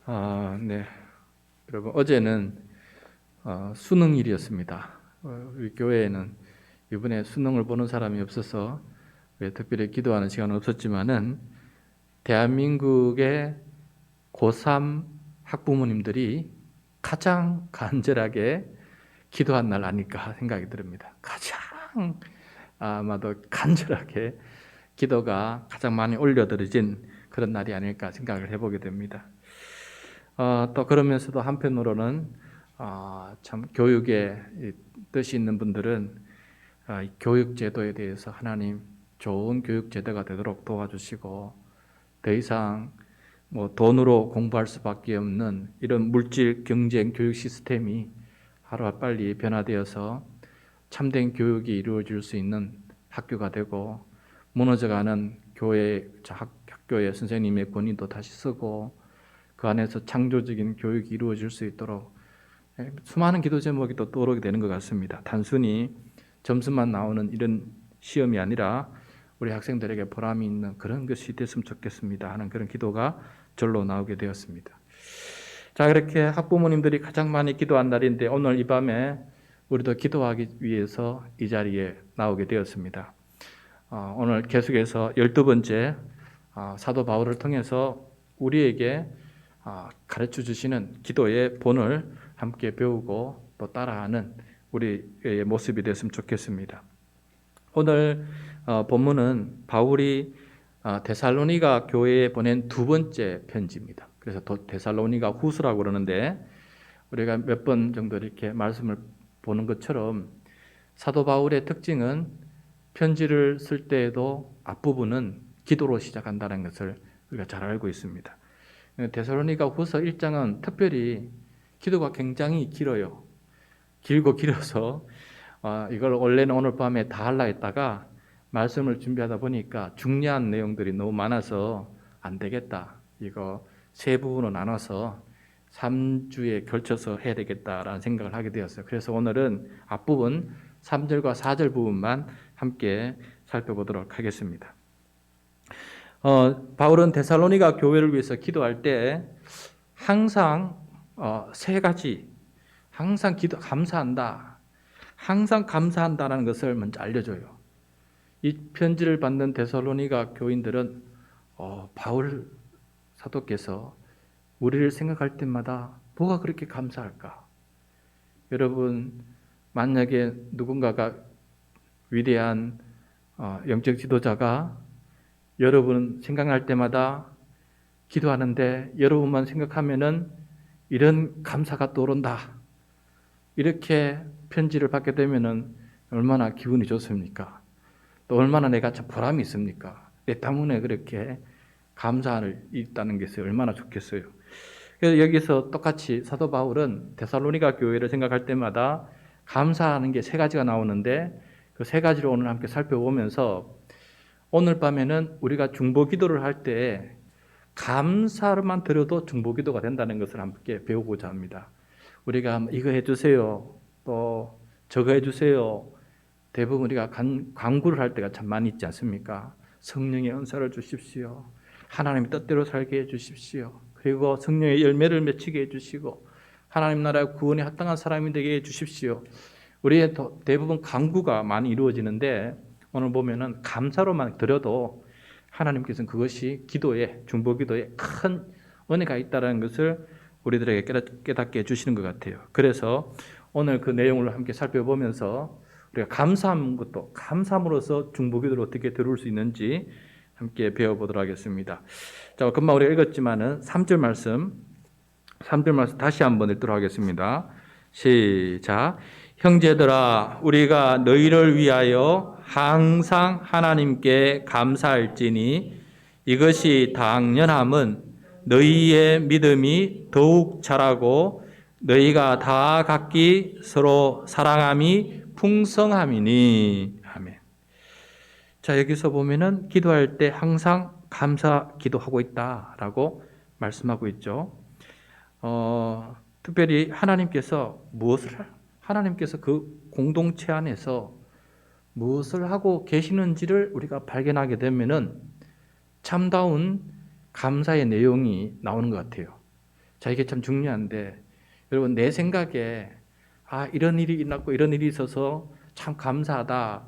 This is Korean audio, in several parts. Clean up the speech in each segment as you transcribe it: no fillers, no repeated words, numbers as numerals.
네. 여러분, 어제는 수능일이었습니다. 우리 교회에는 이번에 수능을 보는 사람이 없어서 특별히 기도하는 시간은 없었지만은 대한민국의 고3 학부모님들이 가장 간절하게 기도한 날 아닐까 생각이 듭니다. 가장 아마도 간절하게 기도가 가장 많이 올려드려진 그런 날이 아닐까 생각을 해보게 됩니다. 또 그러면서도 한편으로는 참 교육에 뜻이 있는 분들은 교육 제도에 대해서 하나님 좋은 교육 제도가 되도록 도와주시고 더 이상 돈으로 공부할 수밖에 없는 이런 물질 경쟁 교육 시스템이 하루빨리 변화되어서 참된 교육이 이루어질 수 있는 학교가 되고 무너져가는 학교의 선생님의 권위도 다시 쓰고 그 안에서 창조적인 교육이 이루어질 수 있도록 수많은 기도 제목이 또 떠오르게 되는 것 같습니다. 단순히 점수만 나오는 이런 시험이 아니라 우리 학생들에게 보람이 있는 그런 것이 됐으면 좋겠습니다 하는 그런 기도가 절로 나오게 되었습니다. 자, 이렇게 학부모님들이 가장 많이 기도한 날인데 오늘 이 밤에 우리도 기도하기 위해서 이 자리에 나오게 되었습니다. 오늘 계속해서 12번째 사도 바울을 통해서 우리에게 가르쳐 주시는 기도의 본을 함께 배우고 또 따라하는 우리의 모습이 됐으면 좋겠습니다. 오늘 본문은 바울이 데살로니가 교회에 보낸 두 번째 편지입니다. 그래서 데살로니가 후서라고 그러는데 우리가 몇 번 정도 이렇게 말씀을 보는 것처럼 사도 바울의 특징은 편지를 쓸 때에도 앞부분은 기도로 시작한다는 것을 우리가 잘 알고 있습니다. 데살로니가 후서 1장은 특별히 기도가 굉장히 길어요. 길어서 이걸 원래는 오늘 밤에 다 하려 했다가 말씀을 준비하다 보니까 중요한 내용들이 너무 많아서 안 되겠다. 이거 세 부분으로 나눠서 3주에 걸쳐서 해야 되겠다라는 생각을 하게 되었어요. 그래서 오늘은 앞부분 3절과 4절 부분만 함께 살펴보도록 하겠습니다. 바울은 데살로니가 교회를 위해서 기도할 때 항상 세 가지 항상 감사한다. 항상 감사한다는 것을 먼저 알려줘요. 이 편지를 받는 데살로니가 교인들은 바울 사도께서 우리를 생각할 때마다 뭐가 그렇게 감사할까? 여러분, 만약에 누군가가 위대한 영적 지도자가 여러분 생각날 때마다 기도하는데 여러분만 생각하면은 이런 감사가 떠오른다. 이렇게 편지를 받게 되면은 얼마나 기분이 좋습니까? 또 얼마나 내가 참 보람이 있습니까? 내 때문에 그렇게 감사를 있다는 것이 얼마나 좋겠어요. 그래서 여기서 똑같이 사도 바울은 데살로니가 교회를 생각할 때마다 감사하는 게 세 가지가 나오는데 그 세 가지를 오늘 함께 살펴보면서 오늘 밤에는 우리가 중보 기도를 할 때 감사만 드려도 중보 기도가 된다는 것을 함께 배우고자 합니다. 우리가 이거 해주세요, 또 저거 해주세요. 대부분 우리가 간구를 할 때가 참 많이 있지 않습니까? 성령의 은사를 주십시오. 하나님의 뜻대로 살게 해주십시오. 그리고 성령의 열매를 맺히게 해주시고 하나님 나라의 구원에 합당한 사람이 되게 해주십시오. 우리의 대부분 간구가 많이 이루어지는데 오늘 보면은 감사로만 드려도 하나님께서는 그것이 중보 기도에 큰 은혜가 있다는 것을 우리들에게 깨닫게 해주시는 것 같아요. 그래서 오늘 그 내용을 함께 살펴보면서 우리가 감사함으로써 중보 기도를 어떻게 드릴 수 있는지 함께 배워보도록 하겠습니다. 자, 금방 우리가 읽었지만은 3절 말씀 다시 한번 읽도록 하겠습니다. 시작. 형제들아, 우리가 너희를 위하여 항상 하나님께 감사할지니 이것이 당연함은 너희의 믿음이 더욱 자라고 너희가 다 각기 서로 사랑함이 풍성함이니. 아멘. 자, 여기서 보면은 기도할 때 항상 감사 기도하고 있다라고 말씀하고 있죠. 특별히 하나님께서 그 공동체 안에서 무엇을 하고 계시는지를 우리가 발견하게 되면은 참다운 감사의 내용이 나오는 것 같아요. 자, 이게 참 중요한데 여러분 내 생각에 이런 일이 있었고 이런 일이 있어서 참 감사하다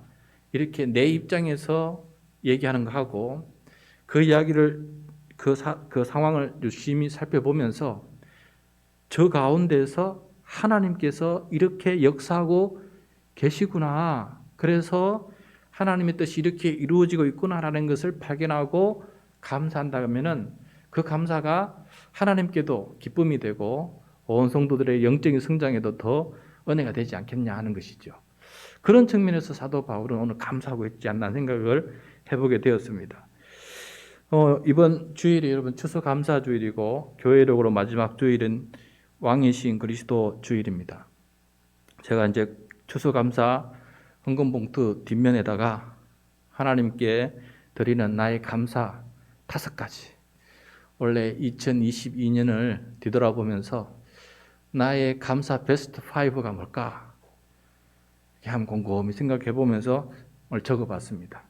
이렇게 내 입장에서 얘기하는 거 하고 그 이야기를 그 상황을 유심히 살펴보면서 저 가운데서 하나님께서 이렇게 역사하고 계시구나. 그래서 하나님의 뜻이 이렇게 이루어지고 있구나라는 것을 발견하고 감사한다면은 그 감사가 하나님께도 기쁨이 되고 온 성도들의 영적인 성장에도 더 은혜가 되지 않겠냐 하는 것이죠. 그런 측면에서 사도 바울은 오늘 감사하고 있지 않나 생각을 해보게 되었습니다. 이번 주일이 여러분 추수감사 주일이고 교회력으로 마지막 주일은 왕이신 그리스도 주일입니다. 제가 이제 추수감사 헌금봉투 뒷면에다가 하나님께 드리는 나의 감사 5가지. 원래 2022년을 뒤돌아보면서 나의 감사 베스트 5가 뭘까? 이렇게 한번 곰곰이 생각해 보면서 오늘 적어봤습니다.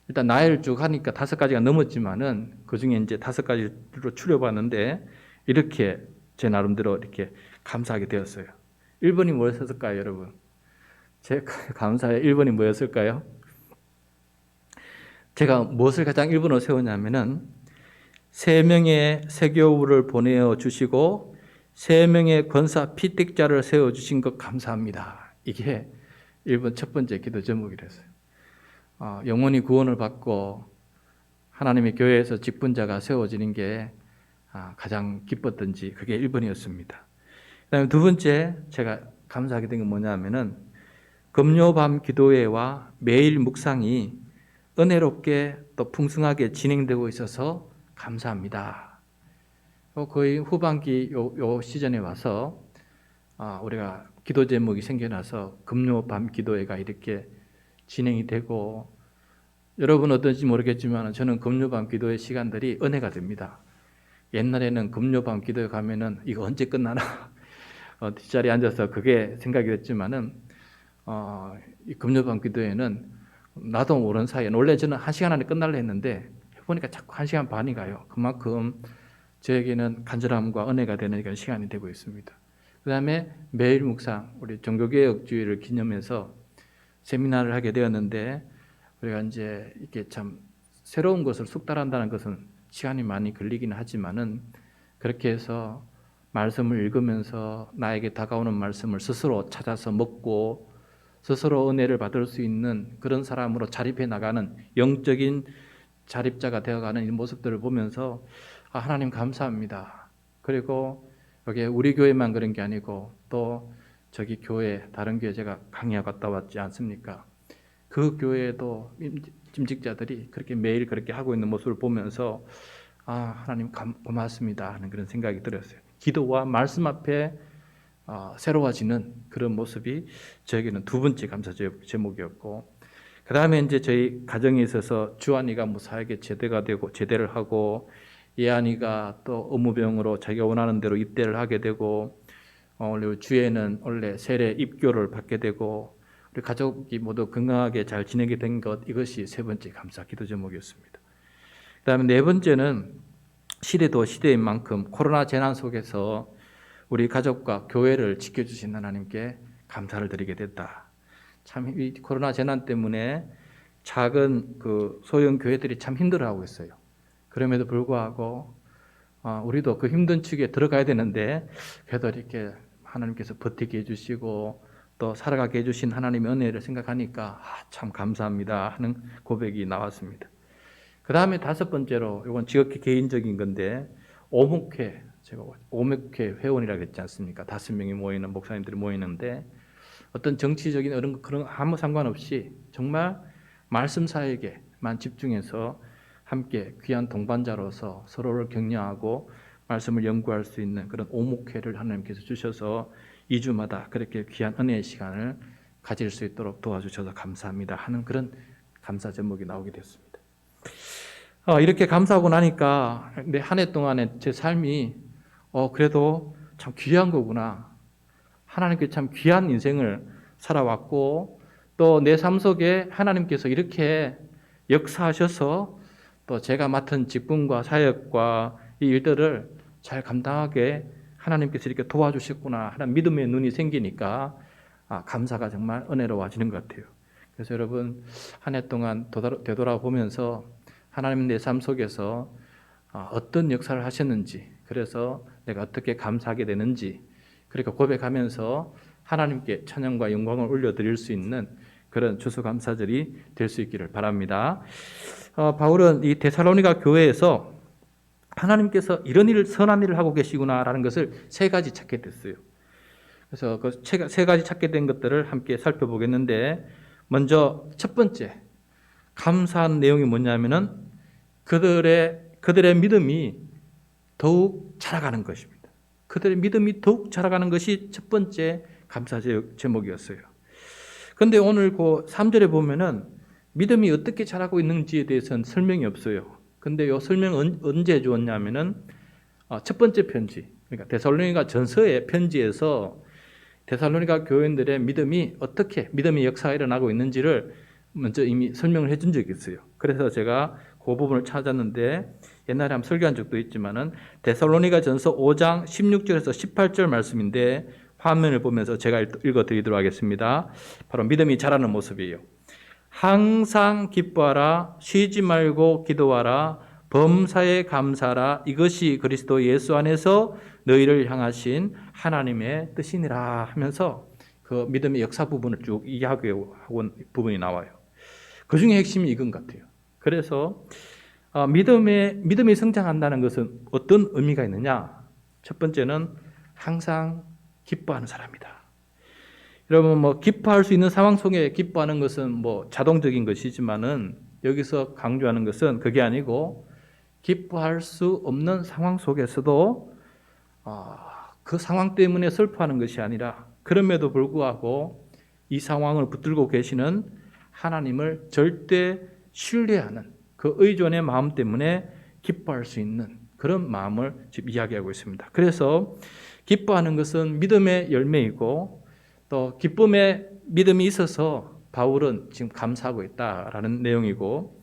일단 나이를 쭉 하니까 5가지가 넘었지만은 그 중에 이제 5가지로 추려봤는데 이렇게 제 나름대로 이렇게 감사하게 되었어요. 1번이 뭐였을까요, 여러분? 제 감사의 1번이 뭐였을까요? 제가 무엇을 가장 1번으로 세우냐면은 3명의 세교우를 보내어 주시고 3명의 권사 피택자를 세워주신 것 감사합니다. 이게 1번 첫 번째 기도 제목이 됐어요. 영원히 구원을 받고 하나님의 교회에서 직분자가 세워지는 게 가장 기뻤던지 그게 1번이었습니다. 그 다음에 두 번째 제가 감사하게 된 건 뭐냐면은 금요밤 기도회와 매일 묵상이 은혜롭게 또 풍성하게 진행되고 있어서 감사합니다. 거의 후반기 요 시즌에 와서 우리가 기도 제목이 생겨나서 금요밤 기도회가 이렇게 진행이 되고 여러분 어떤지 모르겠지만 저는 금요밤 기도회 시간들이 은혜가 됩니다. 옛날에는 금요밤 기도회 가면은 이거 언제 끝나나 뒷자리에 앉아서 그게 생각이 됐지만은 이 금요밤 기도회는 나도 모르는 사이에 원래 저는 1시간 안에 끝날려 했는데 해보니까 자꾸 1시간 반이 가요. 그만큼 저에게는 간절함과 은혜가 되는 그런 시간이 되고 있습니다. 그 다음에 매일 묵상 우리 종교개혁주의를 기념해서 세미나를 하게 되었는데 우리가 이제 이렇게 참 새로운 것을 숙달한다는 것은 시간이 많이 걸리긴 하지만은 그렇게 해서 말씀을 읽으면서 나에게 다가오는 말씀을 스스로 찾아서 먹고 스스로 은혜를 받을 수 있는 그런 사람으로 자립해 나가는 영적인 자립자가 되어가는 이 모습들을 보면서 하나님 감사합니다. 그리고 여기 우리 교회만 그런 게 아니고 또 저기 교회 다른 교회 제가 강의하 갔다 왔지 않습니까? 그 교회에도 임직자들이 그렇게 매일 그렇게 하고 있는 모습을 보면서 하나님 고맙습니다 하는 그런 생각이 들었어요. 기도와 말씀 앞에 새로워지는 그런 모습이 저에게는 두 번째 감사 제목이었고 그 다음에 이제 저희 가정에 있어서 주한이가 무사하게 제대를 하고 예한이가 또 업무병으로 자기가 원하는 대로 입대를 하게 되고 원래 주에는 원래 세례 입교를 받게 되고 우리 가족이 모두 건강하게 잘 지내게 된 것 이것이 세 번째 감사 기도 제목이었습니다. 그 다음에 네 번째는 시대도 시대인 만큼 코로나 재난 속에서 우리 가족과 교회를 지켜주신 하나님께 감사를 드리게 됐다. 참 이 코로나 재난 때문에 작은 그 소형 교회들이 참 힘들어하고 있어요. 그럼에도 불구하고 우리도 그 힘든 축에 들어가야 되는데 그래도 이렇게 하나님께서 버티게 해주시고 또 살아가게 해주신 하나님의 은혜를 생각하니까 참 감사합니다 하는 고백이 나왔습니다. 그 다음에 다섯 번째로 이건 지극히 개인적인 건데 오목회, 제가 오목회 회원이라고 했지 않습니까? 5명이 모이는 목사님들이 모이는데 어떤 정치적인 그런 아무 상관없이 정말 말씀 사역에만 집중해서 함께 귀한 동반자로서 서로를 격려하고 말씀을 연구할 수 있는 그런 오목회를 하나님께서 주셔서 2주마다 그렇게 귀한 은혜의 시간을 가질 수 있도록 도와주셔서 감사합니다 하는 그런 감사 제목이 나오게 됐습니다. 이렇게 감사하고 나니까 내 한 해 동안에 제 삶이 그래도 참 귀한 거구나. 하나님께 참 귀한 인생을 살아왔고 또 내 삶 속에 하나님께서 이렇게 역사하셔서 또 제가 맡은 직분과 사역과 이 일들을 잘 감당하게 하나님께서 이렇게 도와주셨구나 하는 믿음의 눈이 생기니까 감사가 정말 은혜로워지는 것 같아요. 그래서 여러분 한 해 동안 되돌아보면서 하나님 내 삶 속에서 어떤 역사를 하셨는지, 그래서 내가 어떻게 감사하게 되는지, 그러니까 고백하면서 하나님께 찬양과 영광을 올려드릴 수 있는 그런 추수감사절이 될 수 있기를 바랍니다. 바울은 이 데살로니가 교회에서 하나님께서 이런 일을, 선한 일을 하고 계시구나라는 것을 세 가지 찾게 됐어요. 그래서 그 세 가지 찾게 된 것들을 함께 살펴보겠는데, 먼저 첫 번째 감사한 내용이 뭐냐면은 그들의 믿음이 더욱 자라가는 것입니다. 그들의 믿음이 더욱 자라가는 것이 첫 번째 감사 제목이었어요. 그런데 오늘 그 3절에 보면은 믿음이 어떻게 자라고 있는지에 대해서는 설명이 없어요. 근데 이 설명은 언제 주었냐면은 첫 번째 편지, 그러니까 데살로니가 전서의 편지에서 데살로니가 교인들의 믿음이 어떻게 믿음의 역사가 일어나고 있는지를 먼저 이미 설명을 해준 적이 있어요. 그래서 제가 그 부분을 찾았는데, 옛날에 한번 설교한 적도 있지만은 데살로니가 전서 5장 16절에서 18절 말씀인데, 화면을 보면서 제가 읽어드리도록 하겠습니다. 바로 믿음이 자라는 모습이에요. 항상 기뻐하라, 쉬지 말고 기도하라, 범사에 감사하라, 이것이 그리스도 예수 안에서 너희를 향하신 하나님의 뜻이니라 하면서 그 믿음의 역사 부분을 쭉 이야기하고 부분이 나와요. 그 중에 핵심이 이건 같아요. 그래서 믿음이 성장한다는 것은 어떤 의미가 있느냐? 첫 번째는 항상 기뻐하는 사람이다. 여러분 기뻐할 수 있는 상황 속에 기뻐하는 것은 자동적인 것이지만은, 여기서 강조하는 것은 그게 아니고 기뻐할 수 없는 상황 속에서도 그 상황 때문에 슬퍼하는 것이 아니라, 그럼에도 불구하고 이 상황을 붙들고 계시는 하나님을 절대 신뢰하는 그 의존의 마음 때문에 기뻐할 수 있는 그런 마음을 지금 이야기하고 있습니다. 그래서 기뻐하는 것은 믿음의 열매이고, 또 기쁨의 믿음이 있어서 바울은 지금 감사하고 있다라는 내용이고,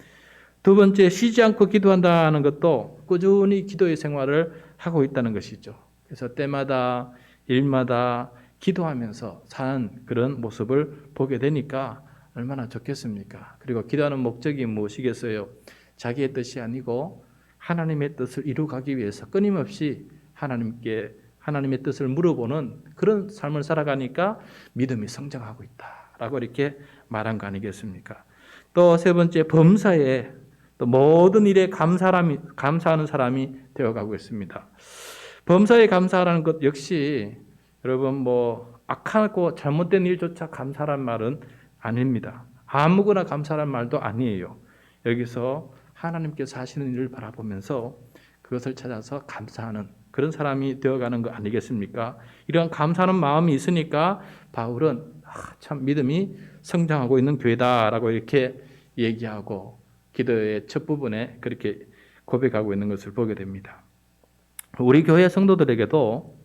두 번째 쉬지 않고 기도한다는 것도 꾸준히 기도의 생활을 하고 있다는 것이죠. 그래서 때마다 일마다 기도하면서 사는 그런 모습을 보게 되니까 얼마나 좋겠습니까? 그리고 기도하는 목적이 무엇이겠어요? 자기의 뜻이 아니고 하나님의 뜻을 이루어가기 위해서 끊임없이 하나님의 뜻을 물어보는 그런 삶을 살아가니까 믿음이 성장하고 있다라고 이렇게 말한 거 아니겠습니까? 또 세 번째, 범사에 또 모든 일에 감사하는 사람이 되어가고 있습니다. 범사에 감사하라는 것 역시 여러분 악하고 잘못된 일조차 감사란 말은 아닙니다. 아무거나 감사란 말도 아니에요. 여기서 하나님께서 하시는 일을 바라보면서 그것을 찾아서 감사하는 그런 사람이 되어가는 거 아니겠습니까? 이런 감사하는 마음이 있으니까 바울은 참 믿음이 성장하고 있는 교회다라고 이렇게 얘기하고 기도의 첫 부분에 그렇게 고백하고 있는 것을 보게 됩니다. 우리 교회 성도들에게도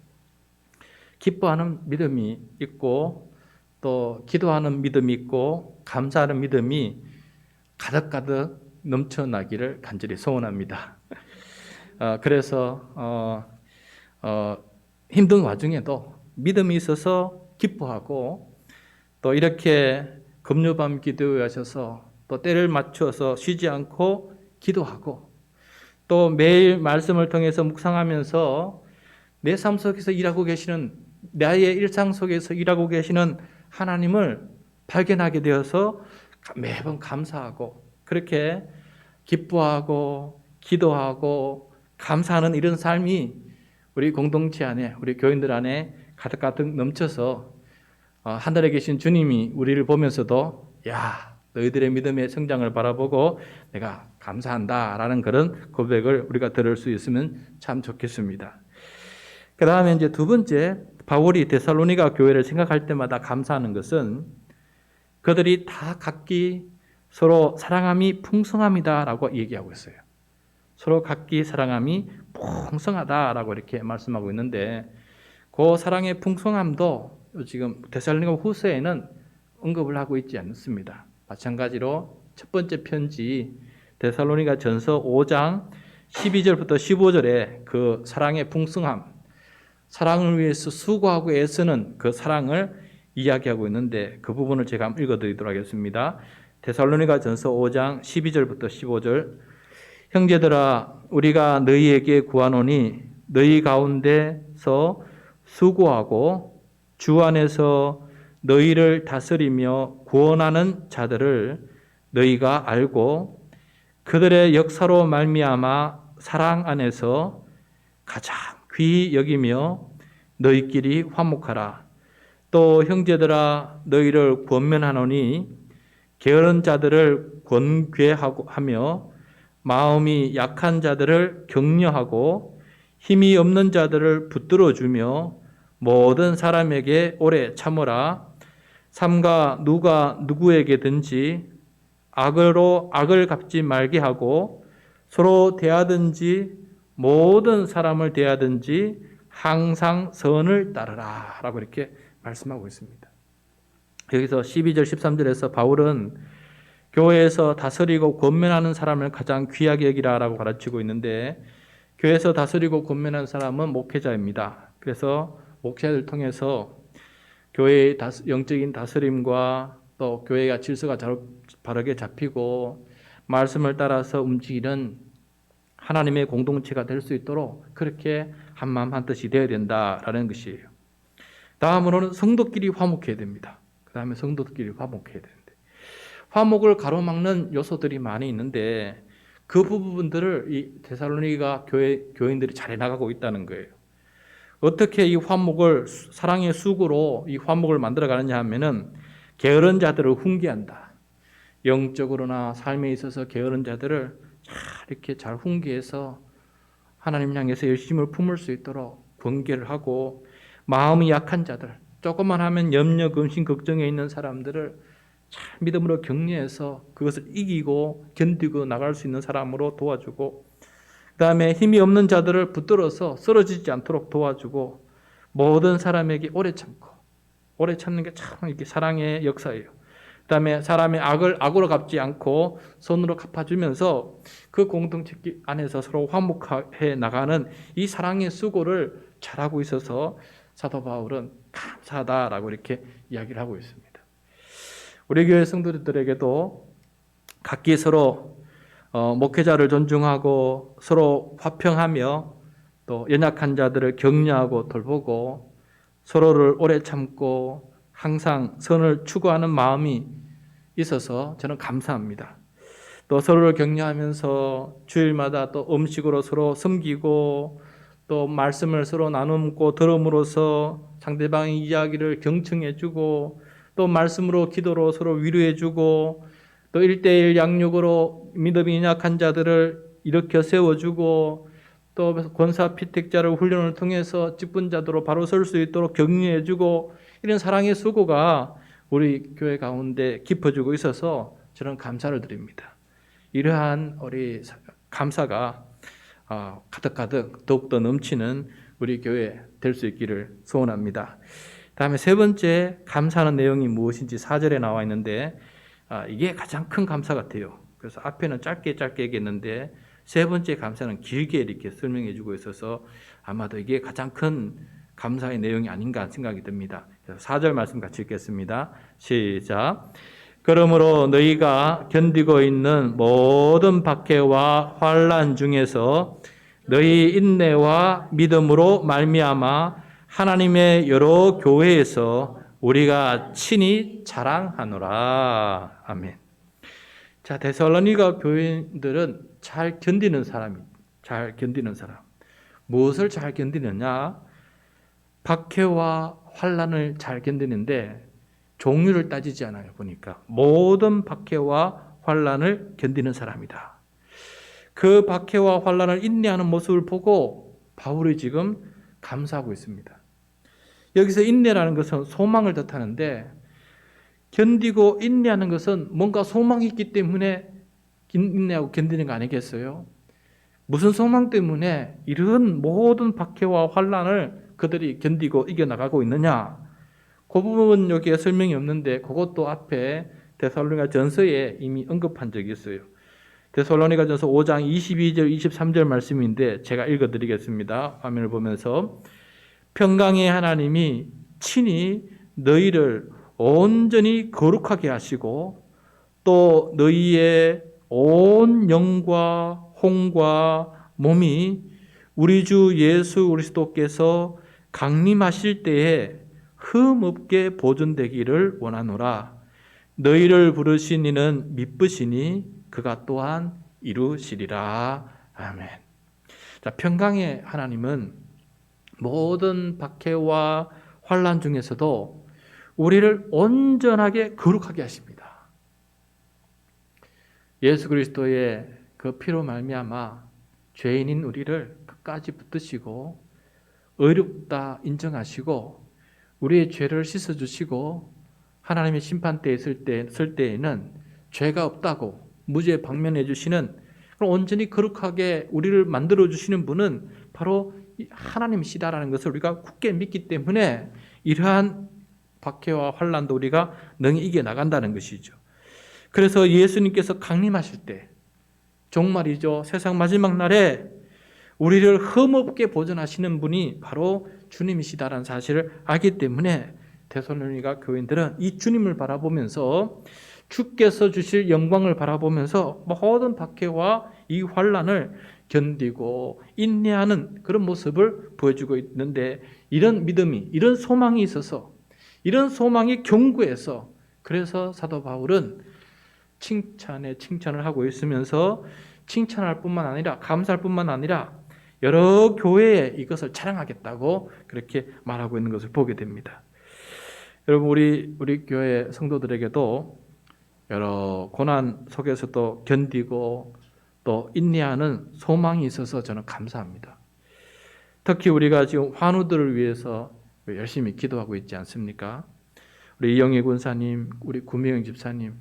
기뻐하는 믿음이 있고, 또 기도하는 믿음이 있고, 감사하는 믿음이 가득가득 넘쳐나기를 간절히 소원합니다. 그래서 힘든 와중에도 믿음이 있어서 기뻐하고, 또 이렇게 금요밤 기도에 하셔서 또 때를 맞추어서 쉬지 않고 기도하고, 또 매일 말씀을 통해서 묵상하면서 내 삶 속에서 일하고 계시는, 나의 일상 속에서 일하고 계시는 하나님을 발견하게 되어서 매번 감사하고, 그렇게 기뻐하고 기도하고 감사하는 이런 삶이 우리 공동체 안에, 우리 교인들 안에 가득가득 넘쳐서 하늘에 계신 주님이 우리를 보면서도 너희들의 믿음의 성장을 바라보고 내가 감사한다라는 그런 고백을 우리가 들을 수 있으면 참 좋겠습니다. 그 다음에 이제 두 번째, 바울이 데살로니가 교회를 생각할 때마다 감사하는 것은 그들이 다 각기 서로 사랑함이 풍성함이다라고 얘기하고 있어요. 서로 각기 사랑함이 풍성하다라고 이렇게 말씀하고 있는데, 그 사랑의 풍성함도 지금 데살로니가 후서에는 언급을 하고 있지 않습니다. 마찬가지로 첫 번째 편지 데살로니가 전서 5장 12절부터 15절에 그 사랑의 풍성함, 사랑을 위해서 수고하고 애쓰는 그 사랑을 이야기하고 있는데 그 부분을 제가 한번 읽어드리도록 하겠습니다. 데살로니가전서 5장 12절부터 15절. 형제들아 우리가 너희에게 구하노니 너희 가운데서 수고하고 주 안에서 너희를 다스리며 구원하는 자들을 너희가 알고 그들의 역사로 말미암아 사랑 안에서 가장 귀히 여기며 너희끼리 화목하라. 또 형제들아 너희를 권면하노니 게으른 자들을 권괴하며 마음이 약한 자들을 격려하고 힘이 없는 자들을 붙들어주며 모든 사람에게 오래 참으라. 삼가 누가 누구에게든지 악으로 악을 갚지 말게 하고 서로 대하든지 모든 사람을 대하든지 항상 선을 따르라 라고 이렇게 말씀하고 있습니다. 여기서 12절 13절에서 바울은 교회에서 다스리고 권면하는 사람을 가장 귀하게 여기라 라고 가르치고 있는데 교회에서 다스리고 권면하는 사람은 목회자입니다. 그래서 목회자를 통해서 교회의 영적인 다스림과 또 교회가 질서가 바르게 잡히고 말씀을 따라서 움직이는 하나님의 공동체가 될 수 있도록 그렇게 한마음 한뜻이 되어야 된다라는 것이에요. 다음으로는 성도끼리 화목해야 됩니다. 그 다음에 성도끼리 화목해야 되는데 화목을 가로막는 요소들이 많이 있는데 그 부분들을 이 데살로니가 교인들이 잘 해나가고 있다는 거예요. 어떻게 이 화목을 사랑의 수구로 이 화목을 만들어 가느냐 하면은 게으른 자들을 훈계한다. 영적으로나 삶에 있어서 게으른 자들을 이렇게 잘 훈계해서 하나님 향해서 열심을 품을 수 있도록 권계를 하고 마음이 약한 자들, 조금만 하면 염려, 근심, 걱정에 있는 사람들을 잘 믿음으로 격려해서 그것을 이기고 견디고 나갈 수 있는 사람으로 도와주고 그 다음에 힘이 없는 자들을 붙들어서 쓰러지지 않도록 도와주고 모든 사람에게 오래 참는 게 참 이렇게 사랑의 역사예요. 그 다음에 사람의 악을 악으로 갚지 않고 손으로 갚아주면서 그 공동체 안에서 서로 화목해 나가는 이 사랑의 수고를 잘하고 있어서 사도 바울은 감사하다라고 이렇게 이야기를 하고 있습니다. 우리 교회 성도들에게도 각기 서로 목회자를 존중하고 서로 화평하며 또 연약한 자들을 격려하고 돌보고 서로를 오래 참고 항상 선을 추구하는 마음이 있어서 저는 감사합니다. 또 서로를 격려하면서 주일마다 또 음식으로 서로 섬기고 또 말씀을 서로 나누고 들음으로써 상대방의 이야기를 경청해주고 또 말씀으로 기도로 서로 위로해주고 또 1:1 양육으로 믿음이 연약한 자들을 일으켜 세워주고 또 권사 피택자를 훈련을 통해서 직분자도로 바로 설 수 있도록 격려해주고 이런 사랑의 수고가 우리 교회 가운데 깊어지고 있어서 저는 감사를 드립니다. 이러한 우리 감사가 가득가득 더욱더 넘치는 우리 교회 될 수 있기를 소원합니다. 다음에 세 번째 감사하는 내용이 무엇인지 4절에 나와 있는데 이게 가장 큰 감사 같아요. 그래서 앞에는 짧게 얘기했는데 세 번째 감사는 길게 이렇게 설명해 주고 있어서 아마도 이게 가장 큰 감사의 내용이 아닌가 생각이 듭니다. 4절 말씀 같이 읽겠습니다. 시작. 그러므로 너희가 견디고 있는 모든 박해와 환난 중에서 너희 인내와 믿음으로 말미암아 하나님의 여러 교회에서 우리가 친히 자랑하노라. 아멘. 자, 데살로니가 교인들은 잘 견디는 사람. 무엇을 잘 견디느냐? 박해와 환난을 잘 견디는데 종류를 따지지 않아요. 보니까 모든 박해와 환난을 견디는 사람이다. 그 박해와 환난을 인내하는 모습을 보고 바울이 지금 감사하고 있습니다. 여기서 인내라는 것은 소망을 뜻하는데 견디고 인내하는 것은 뭔가 소망이 있기 때문에 인내하고 견디는 거 아니겠어요? 무슨 소망 때문에 이런 모든 박해와 환난을 그들이 견디고 이겨나가고 있느냐? 그 부분은 여기에 설명이 없는데 그것도 앞에 데살로니가 전서에 이미 언급한 적이 있어요. 데살로니가전서 5장 22절 23절 말씀인데 제가 읽어드리겠습니다. 화면을 보면서 평강의 하나님이 친히 너희를 온전히 거룩하게 하시고 또 너희의 온 영과 혼과 몸이 우리 주 예수 그리스도께서 강림하실 때에 흠없게 보존되기를 원하노라. 너희를 부르신 이는 미쁘시니 그가 또한 이루시리라. 아멘. 자, 평강의 하나님은 모든 박해와 환난 중에서도 우리를 온전하게 거룩하게 하십니다. 예수 그리스도의 그 피로 말미암아 죄인인 우리를 끝까지 붙드시고 의롭다 인정하시고 우리의 죄를 씻어주시고 하나님의 심판대에 쓸 때에는 죄가 없다고 무죄 방면해 주시는 온전히 거룩하게 우리를 만들어 주시는 분은 바로 하나님이시다라는 것을 우리가 굳게 믿기 때문에 이러한 박해와 환난도 우리가 능히 이겨나간다는 것이죠. 그래서 예수님께서 강림하실 때 종말이죠. 세상 마지막 날에 우리를 흠없게 보존하시는 분이 바로 주님이시다라는 사실을 알기 때문에 데살로니가 교인들은 이 주님을 바라보면서 주께서 주실 영광을 바라보면서 모든 박해와 이 환난을 견디고 인내하는 그런 모습을 보여주고 있는데 이런 믿음이, 이런 소망이 있어서 이런 소망이 견고해서 그래서 사도 바울은 칭찬에 칭찬을 하고 있으면서 칭찬할 뿐만 아니라 감사할 뿐만 아니라 여러 교회에 이것을 자랑하겠다고 그렇게 말하고 있는 것을 보게 됩니다. 여러분 우리 교회 성도들에게도 여러 고난 속에서도 견디고 또 인내하는 소망이 있어서 저는 감사합니다. 특히 우리가 지금 환우들을 위해서 열심히 기도하고 있지 않습니까? 우리 이영애 군사님, 우리 구미영 집사님,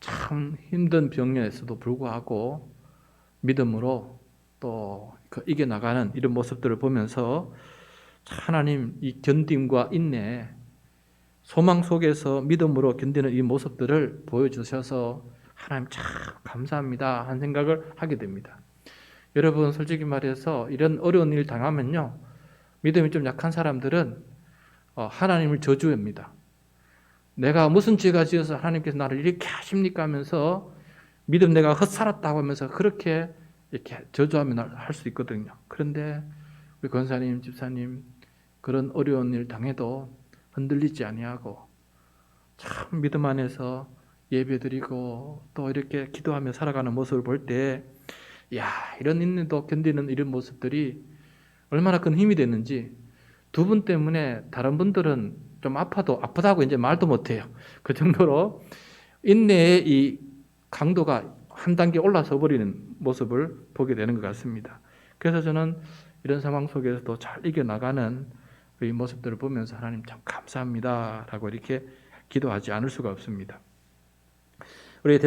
참 힘든 병에서도 불구하고 믿음으로 또 이겨나가는 이런 모습들을 보면서 하나님 이 견딤과 인내, 소망 속에서 믿음으로 견디는 이 모습들을 보여주셔서 하나님 참 감사합니다 한 생각을 하게 됩니다. 여러분 솔직히 말해서 이런 어려운 일 당하면요, 믿음이 좀 약한 사람들은 하나님을 저주합니다. 내가 무슨 죄가 지어서 하나님께서 나를 이렇게 하십니까 하면서 믿음 내가 헛살았다고 하면서 그렇게 이렇게 저주하면 할 수 있거든요. 그런데 우리 권사님, 집사님 그런 어려운 일 당해도 흔들리지 아니하고 참 믿음 안에서 예배드리고 또 이렇게 기도하며 살아가는 모습을 볼 때 이런 인내도 견디는 이런 모습들이 얼마나 큰 힘이 됐는지 두 분 때문에 다른 분들은 좀 아프다고 이제 말도 못해요. 그 정도로 인내의 이 강도가 한 단계 올라서 버리는 모습을 보게 되는 것 같습니다. 그래서 저는 이런 상황 속에서도 잘 이겨나가는 이 모습들을 보면서 하나님 참 감사합니다 라고 이렇게 기도하지 않을 수가 없습니다. 우리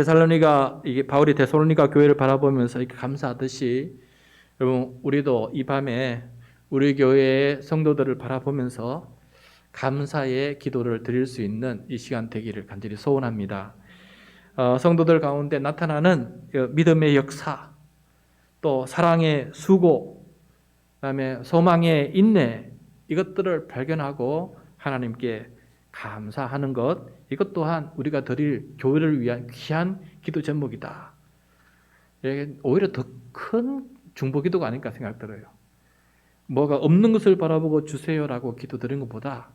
바울이 데살로니가 교회를 바라보면서 이렇게 감사하듯이 여러분 우리도 이 밤에 우리 교회의 성도들을 바라보면서 감사의 기도를 드릴 수 있는 이 시간 되기를 간절히 소원합니다. 성도들 가운데 나타나는 믿음의 역사, 또 사랑의 수고, 그다음에 소망의 인내, 이것들을 발견하고 하나님께 감사하는 것, 이것 또한 우리가 드릴 교회를 위한 귀한 기도 제목이다. 오히려 더 큰 중보기도가 아닐까 생각 들어요. 뭐가 없는 것을 바라보고 주세요라고 기도드린 것보다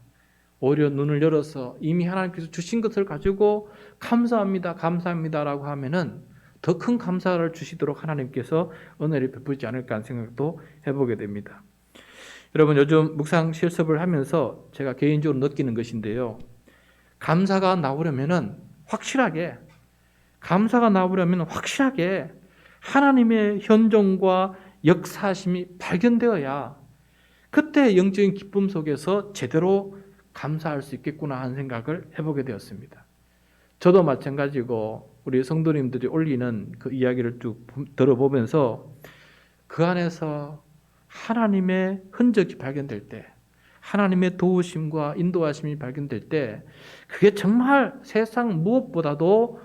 오히려 눈을 열어서 이미 하나님께서 주신 것을 가지고 감사합니다, 감사합니다라고 하면은 더 큰 감사를 주시도록 하나님께서 은혜를 베푸지 않을까 하는 생각도 해보게 됩니다. 여러분 요즘 묵상 실습을 하면서 제가 개인적으로 느끼는 것인데요. 감사가 나오려면 확실하게 하나님의 현존과 역사심이 발견되어야 그때 영적인 기쁨 속에서 제대로 감사할 수 있겠구나 하는 생각을 해보게 되었습니다. 저도 마찬가지고 우리 성도님들이 올리는 그 이야기를 쭉 들어보면서 그 안에서 하나님의 흔적이 발견될 때, 하나님의 도우심과 인도하심이 발견될 때 그게 정말 세상 무엇보다도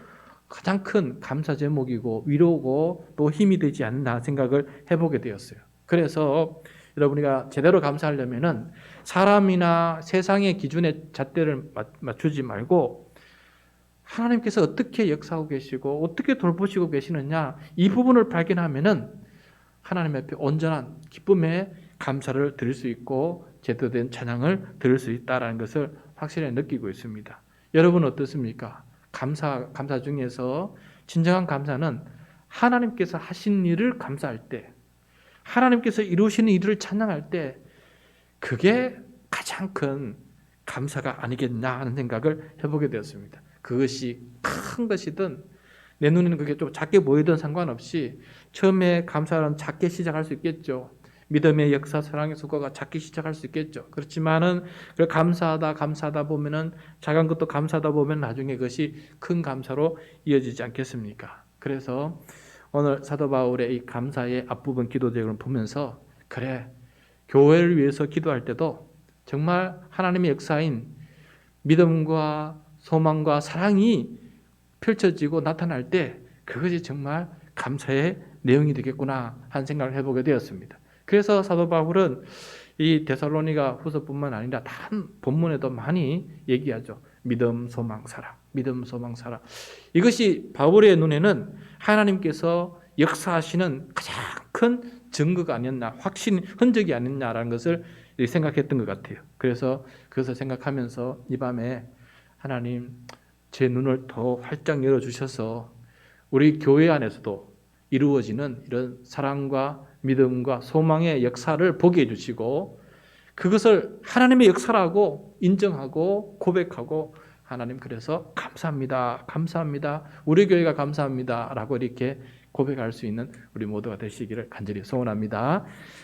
가장 큰 감사 제목이고 위로고 또 힘이 되지 않나 생각을 해보게 되었어요. 그래서 여러분, 우리가 제대로 감사하려면은 사람이나 세상의 기준에 잣대를 맞추지 말고 하나님께서 어떻게 역사하고 계시고 어떻게 돌보시고 계시느냐, 이 부분을 발견하면은 하나님 앞에 온전한 기쁨의 감사를 드릴 수 있고 제대로 된 찬양을 드릴 수 있다는 것을 확실히 느끼고 있습니다. 여러분은 어떻습니까? 감사 중에서 진정한 감사는 하나님께서 하신 일을 감사할 때, 하나님께서 이루시는 일을 찬양할 때, 그게 가장 큰 감사가 아니겠나 하는 생각을 해보게 되었습니다. 그것이 큰 것이든 내 눈에는 그게 좀 작게 보이든 상관없이 처음에 감사는 작게 시작할 수 있겠죠. 믿음의 역사, 사랑의 수고가 작게 시작할 수 있겠죠. 그렇지만은 그 감사하다 보면은 작은 것도 감사하다 보면 나중에 그것이 큰 감사로 이어지지 않겠습니까? 그래서 오늘 사도 바울의 이 감사의 앞부분 기도 제목을 보면서, 그래, 교회를 위해서 기도할 때도 정말 하나님의 역사인 믿음과 소망과 사랑이 펼쳐지고 나타날 때 그것이 정말 감사의 내용이 되겠구나 하는 생각을 해보게 되었습니다. 그래서 사도 바울은 이 데살로니가 후서뿐만 아니라 다른 본문에도 많이 얘기하죠. 믿음, 소망, 사랑. 믿음, 소망, 사랑. 이것이 바울의 눈에는 하나님께서 역사하시는 가장 큰 증거가 아니었나, 확신, 흔적이 아니었냐라는 것을 생각했던 것 같아요. 그래서 그것을 생각하면서 이 밤에 하나님, 제 눈을 더 활짝 열어주셔서 우리 교회 안에서도 이루어지는 이런 사랑과 믿음과 소망의 역사를 보게 해주시고 그것을 하나님의 역사라고 인정하고 고백하고, 하나님, 그래서 감사합니다, 감사합니다, 우리 교회가 감사합니다 라고 이렇게 고백할 수 있는 우리 모두가 되시기를 간절히 소원합니다.